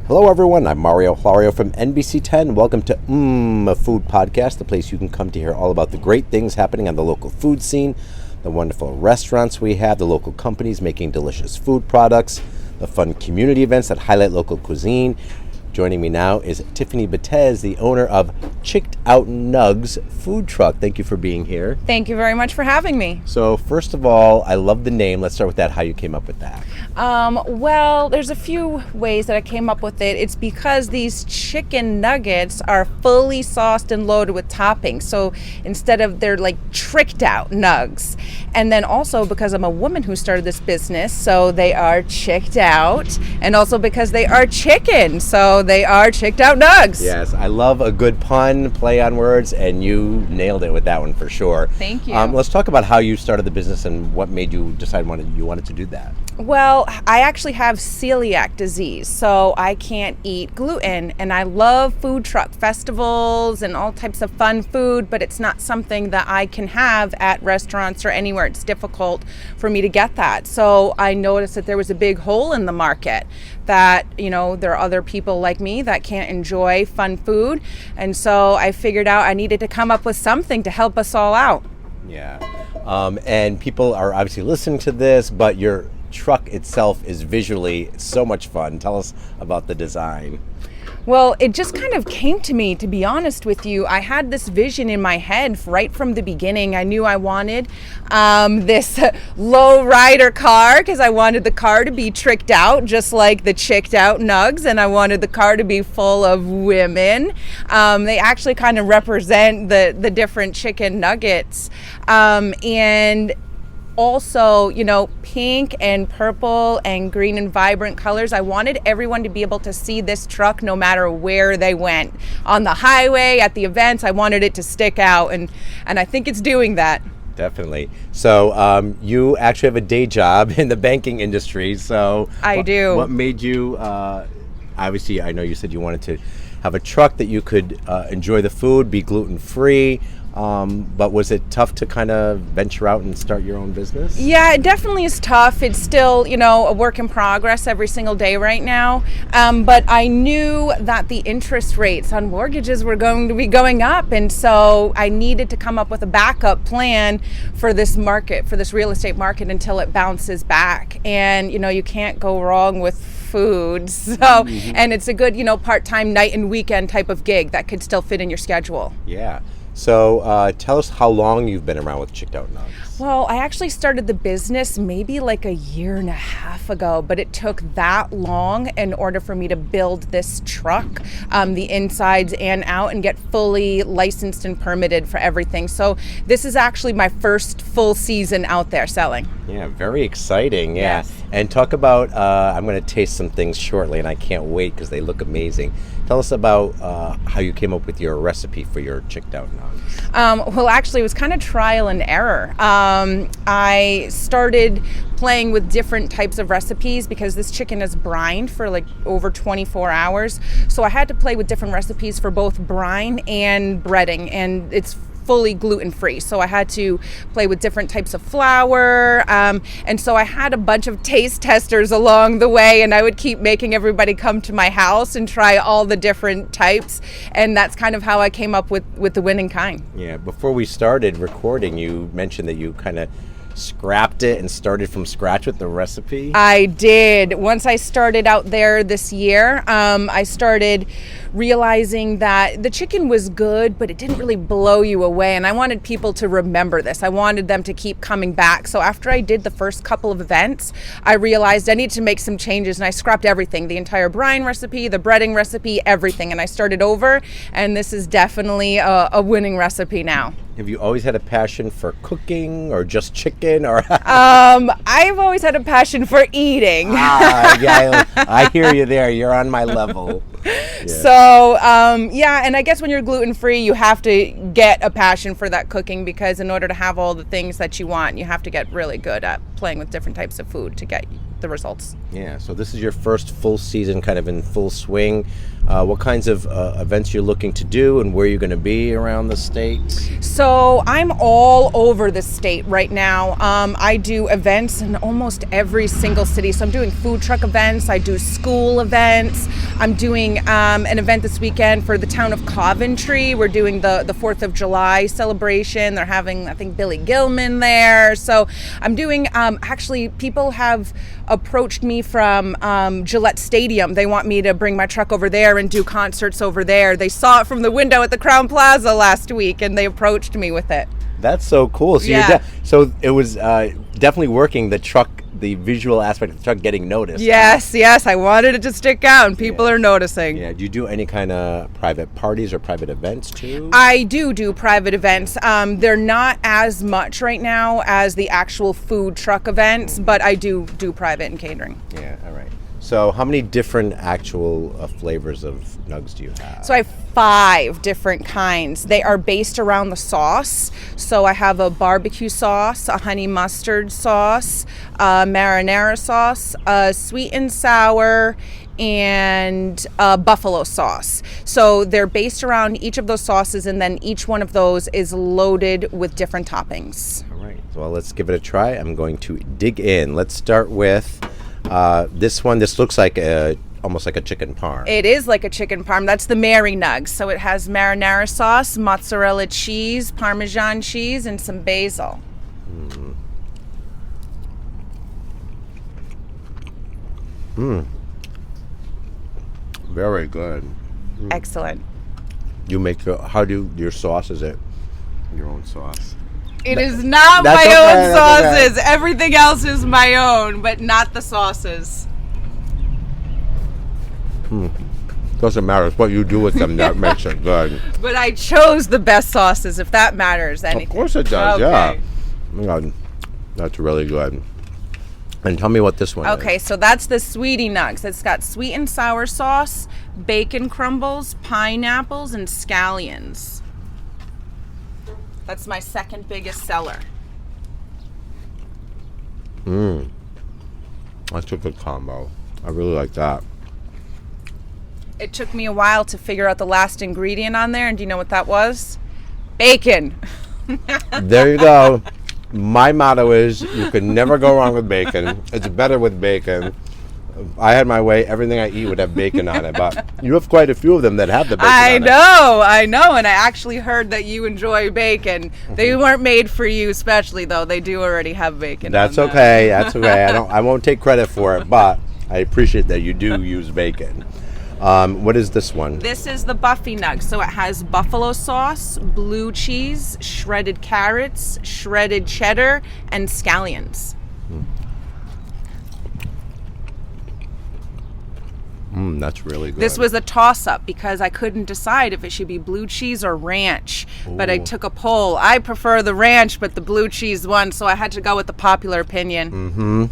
Hello everyone, I'm Mario Florio from NBC 10. Welcome to a Food Podcast, the place you can come to hear all about the great things happening on the local food scene, the wonderful restaurants we have, the local companies making delicious food products, the fun community events that highlight local cuisine. Joining me now is Tiffany Betez, the owner of Chicked Out Nuggz food truck. Thank you for being here. Thank you very much for having me. So first of all, I love the name. Let's start with that, how you came up with that. Well, there's a few ways that I came up with it. It's because these chicken nuggets are fully sauced and loaded with toppings. So instead of, they're like tricked out nugs. And then also because I'm a woman who started this business, so they are chicked out. And also because they are chicken, so they are chicked out nugs. Yes, I love a good pun, play on words, and you nailed it with that one for sure. Thank you. Let's talk about how you started the business and what made you decide you wanted to do that. Well, I actually have celiac disease, so I can't eat gluten, and I love food truck festivals and all types of fun food, but it's not something that I can have at restaurants or anywhere. It's difficult for me to get that. So I noticed that there was a big hole in the market, that, you know, there are other people like me that can't enjoy fun food, and so I figured out I needed to come up with something to help us all out. Yeah, and people are obviously listening to this, but your truck itself is visually so much fun. Tell us about the design. Well, it just kind of came to me, to be honest with you. I had this vision in my head right from the beginning. I knew I wanted this low rider car because I wanted the car to be tricked out, just like the Chicked Out Nuggz, and I wanted the car to be full of women. They actually kind of represent the different chicken nuggets. And also, you know, pink and purple and green and vibrant colors. I wanted everyone to be able to see this truck no matter where they went. On the highway, at the events, I wanted it to stick out, and I think it's doing that. Definitely. So you actually have a day job in the banking industry. So I do. What made you, obviously, I know you said you wanted to have a truck that you could enjoy the food, be gluten-free. But was it tough to kind of venture out and start your own business? Yeah, it definitely is tough. It's still, you know, a work in progress every single day right now. But I knew that the interest rates on mortgages were going to be going up. And so I needed to come up with a backup plan for this market, for this real estate market, until it bounces back. And, you know, you can't go wrong with food. So, and it's a good, you know, part-time night and weekend type of gig that could still fit in your schedule. Yeah. So tell us how long you've been around with Chicked Out Nuggz. Well, I actually started the business maybe like a year and a half ago, but it took that long in order for me to build this truck, the insides and out, and get fully licensed and permitted for everything. So this is actually my first full season out there selling. Yeah, very exciting. Yeah. Yes. And talk about, I'm going to taste some things shortly, and I can't wait because they look amazing. Tell us about how you came up with your recipe for your Chicked Out Nuggz. Well, actually, it was kind of trial and error. I started playing with different types of recipes because this chicken is brined for like over 24 hours. So I had to play with different recipes for both brine and breading, and it's fully gluten-free. So I had to play with different types of flour. And so I had a bunch of taste testers along the way, and I would keep making everybody come to my house and try all the different types. And that's kind of how I came up with the winning kind. Yeah, before we started recording, you mentioned that you kind of scrapped it and started from scratch with the recipe. I did. Once I started out there this year, I started realizing that the chicken was good, but it didn't really blow you away. And I wanted people to remember this. I wanted them to keep coming back. So after I did the first couple of events, I realized I needed to make some changes, and I scrapped everything, the entire brine recipe, the breading recipe, everything. And I started over, and this is definitely a winning recipe now. Have you always had a passion for cooking or just chicken? Or I've always had a passion for eating. Yeah, I hear you there. You're on my level. Yeah. So, and I guess when you're gluten-free, you have to get a passion for that cooking, because in order to have all the things that you want, you have to get really good at playing with different types of food to get the results. Yeah, so this is your first full season kind of in full swing. what kinds of events you're looking to do and where you're going to be around the state. So I'm all over the state right now. I do events in almost every single city. So I'm doing food truck events. I do school events. I'm doing an event this weekend for the town of Coventry. We're doing the 4th of July celebration. They're having, I think, Billy Gilman there. So I'm doing, actually, people have approached me from Gillette Stadium. They want me to bring my truck over there and do concerts over there. They saw it from the window at the Crowne Plaza last week and they approached me with it. That's so cool. So Yeah. So it was definitely working the truck, the visual aspect of the truck getting noticed. Yes, I wanted it to stick out and people are noticing. Yeah. Do you do any kind of private parties or private events too? I do private events. They're not as much right now as the actual food truck events, but I do private and catering. Yeah. All right. So how many different actual flavors of nugs do you have? So I have 5 different kinds. They are based around the sauce. So I have a barbecue sauce, a honey mustard sauce, a marinara sauce, a sweet and sour, and a buffalo sauce. So they're based around each of those sauces, and then each one of those is loaded with different toppings. All right. Well, let's give it a try. I'm going to dig in. Let's start with this one. This looks like almost like a chicken parm. It is like a chicken parm. That's the Mary Nuggz. So it has marinara sauce, mozzarella cheese, Parmesan cheese, and some basil. Very good. Excellent. You make your sauce? Is it your own sauce? It is not That's my okay, own that's okay. sauces. Everything else is my own, but not the sauces. Doesn't matter. It's what you do with them that makes it good. But I chose the best sauces, if that matters anything. Of course it does. Okay. Yeah. God, that's really good. And tell me what this one is. Okay, so that's the Sweetie Nuggz. It's got sweet and sour sauce, bacon crumbles, pineapples, and scallions. That's my second biggest seller. That's a good combo. I really like that. It took me a while to figure out the last ingredient on there, and do you know what that was? Bacon. There you go. My motto is you can never go wrong with bacon. It's better with bacon. If I had my way, everything I eat would have bacon on it, but you have quite a few of them that have the bacon on it. I know, and I actually heard that you enjoy bacon. They weren't made for you especially, though. They do already have bacon That's on them. okay. That's okay. I won't take credit for it, but I appreciate that you do use bacon. What is this one? This is the Buffy Nuggz. So it has buffalo sauce, blue cheese, shredded carrots, shredded cheddar, and scallions. That's really good. This was a toss-up because I couldn't decide if it should be blue cheese or ranch. But I took a poll. I prefer the ranch, but the blue cheese won, so I had to go with the popular opinion.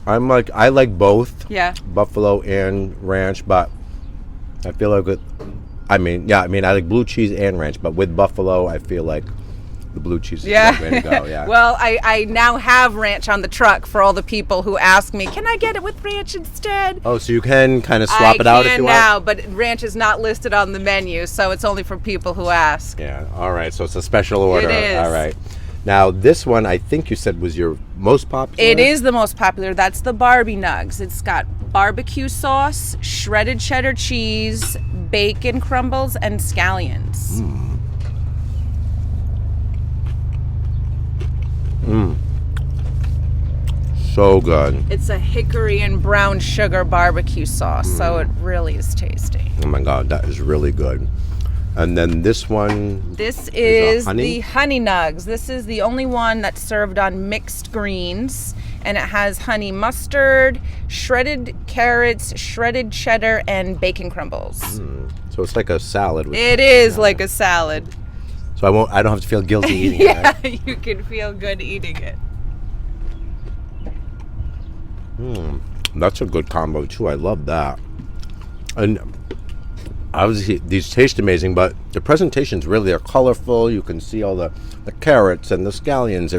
I like both. Yeah. Buffalo and ranch, but I feel like I like blue cheese and ranch, but with buffalo, I feel like the blue cheese is the way to go. Yeah. Well, I now have ranch on the truck for all the people who ask me, can I get it with ranch instead? Oh, so you can kind of swap it out if you want? I can now, but ranch is not listed on the menu, so it's only for people who ask. Yeah. All right. So it's a special order. It is. All right. Now, this one I think you said was your most popular? It is the most popular. That's the Barbie Nuggz. It's got barbecue sauce, shredded cheddar cheese, bacon crumbles, and scallions. So good. It's a hickory and brown sugar barbecue sauce, so it really is tasty. Oh my God, that is really good. And then this one. This is honey? the Honey Nuggz. This is the only one that's served on mixed greens, and it has honey mustard, shredded carrots, shredded cheddar, and bacon crumbles. So it's like a salad. It is like a salad. So I don't have to feel guilty eating it. Yeah, Right? you can feel good eating it. That's a good combo too. I love that. And Obviously, these taste amazing, but the presentations really are colorful. You can see all the carrots and the scallions.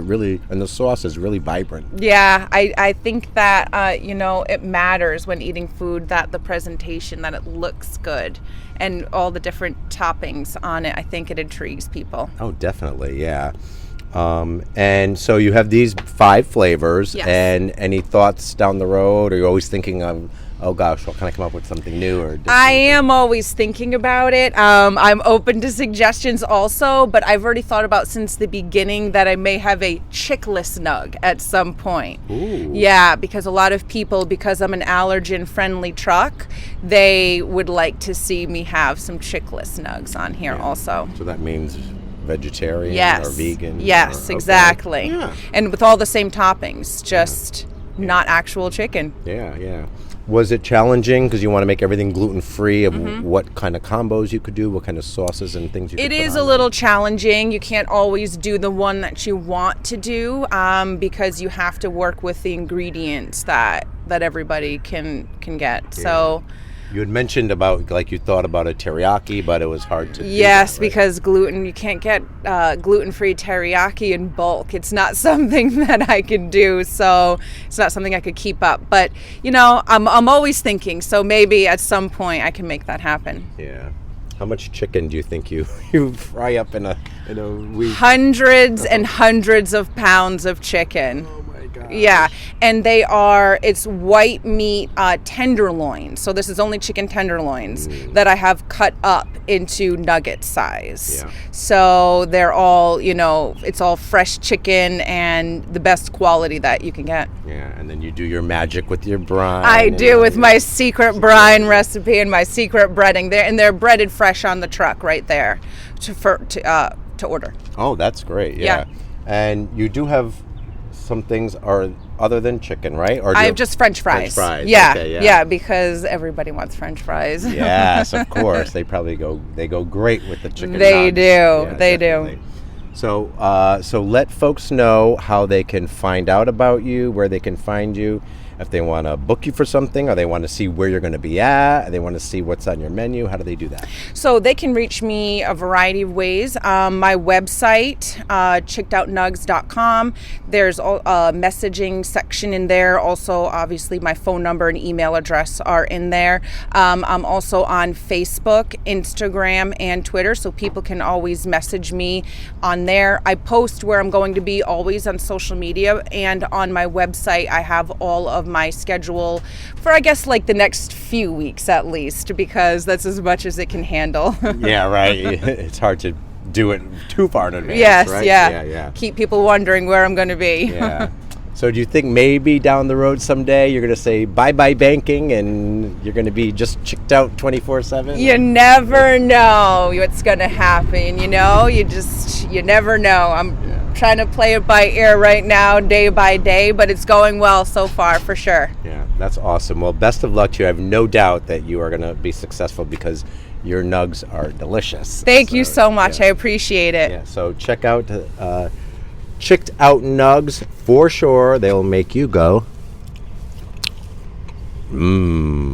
And the sauce is really vibrant. Yeah, I think that, it matters when eating food, that the presentation, that it looks good, and all the different toppings on it. I think it intrigues people. Oh, definitely, yeah. And so you have these 5 flavors. Yes. And any thoughts down the road? Are you always thinking of, oh gosh, well, can I come up with something new or different? I am always thinking about it. I'm open to suggestions also, but I've already thought about since the beginning that I may have a chickless nug at some point. Ooh. Yeah, because a lot of people, because I'm an allergen-friendly truck, they would like to see me have some chickless nugs on here also. So that means vegetarian Yes. or vegan? Yes, or, okay. exactly. Yeah. And with all the same toppings, just not actual chicken. Yeah. Was it challenging because you want to make everything gluten-free of what kind of combos you could do, what kind of sauces and things you could It put is on a little challenging. You can't always do the one that you want to do because you have to work with the ingredients that everybody can get. Yeah. So you had mentioned about, like, you thought about a teriyaki, but it was hard to do yes, that, right? because you can't get gluten-free teriyaki in bulk. It's not something that I can do, so it's not something I could keep up. But, I'm always thinking, so maybe at some point I can make that happen. Yeah. How much chicken do you think you fry up in a week? Hundreds and hundreds of pounds of chicken. Oh my God. Yeah, and it's white meat tenderloins. So this is only chicken tenderloins that I have cut up into nugget size. Yeah. So they're all, it's all fresh chicken and the best quality that you can get. Yeah, and then you do your magic with your brine. I do with my secret brine recipe and my secret breading there, and they're breaded fresh on the truck right there to order. Oh, that's great. Yeah. And you do have some things other than chicken, right? Or I have just French fries. French fries. Yeah, Okay, yeah, because everybody wants French fries. Yes, of course. They go great with the chicken. They nugs. do. Yeah, They definitely. do. So let folks know how they can find out about you, where they can find you, if they want to book you for something, or they want to see where you're going to be at, or they want to see what's on your menu. How do they do that? So they can reach me a variety of ways. My website, chickedoutnuggz.com. There's a messaging section in there. Also, obviously, my phone number and email address are in there. I'm also on Facebook, Instagram, and Twitter, so people can always message me on there. I post where I'm going to be always on social media, and on my website, I have all of my schedule for, I guess, like the next few weeks at least, because that's as much as it can handle. Yeah, right. It's hard to do it too far in advance. Yes, right? yeah. Keep people wondering where I'm going to be. Yeah. So do you think maybe down the road someday you're going to say bye-bye banking and you're going to be just chicked out 24/7? You never know what's going to happen, you never know. I'm trying to play it by ear right now, day by day, but it's going well so far, for sure. Yeah, that's awesome. Well, best of luck to you. I have no doubt that you are going to be successful because your nugs are delicious. Thank you so much. Yeah. I appreciate it. Yeah, so check out Chicked Out Nuggz for sure. They'll make you go, mmm.